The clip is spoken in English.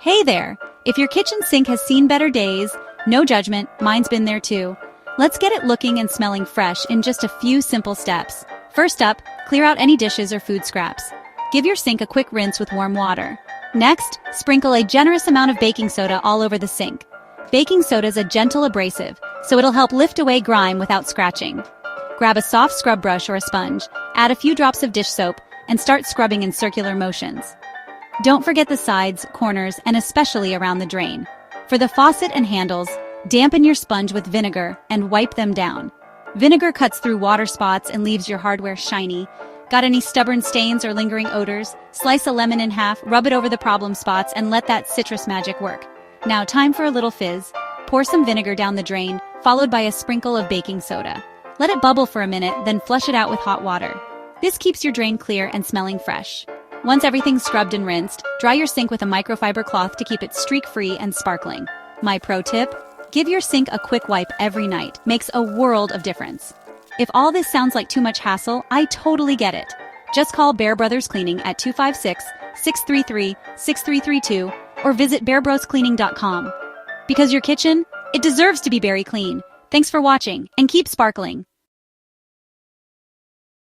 Hey there! If your kitchen sink has seen better days, no judgment, mine's been there too. Let's get it looking and smelling fresh in just a few simple steps. First up, clear out any dishes or food scraps. Give your sink a quick rinse with warm water. Next, sprinkle a generous amount of baking soda all over the sink. Baking soda is a gentle abrasive, so it'll help lift away grime without scratching. Grab a soft scrub brush or a sponge, add a few drops of dish soap, and start scrubbing in circular motions. Don't forget the sides, corners, and especially around the drain. For the faucet and handles, dampen your sponge with vinegar and wipe them down. Vinegar cuts through water spots and leaves your hardware shiny. Got any stubborn stains or lingering odors? Slice a lemon in half, rub it over the problem spots, and let that citrus magic work. Now time for a little fizz. Pour some vinegar down the drain, followed by a sprinkle of baking soda. Let it bubble for a minute, then flush it out with hot water. This keeps your drain clear and smelling fresh. Once everything's scrubbed and rinsed, dry your sink with a microfiber cloth to keep it streak-free and sparkling. My pro tip? Give your sink a quick wipe every night. Makes a world of difference. If all this sounds like too much hassle, I totally get it. Just call Bear Brothers Cleaning at 256-633-6332 or visit bearbroscleaning.com. Because your kitchen, it deserves to be berry clean. Thanks for watching, and keep sparkling.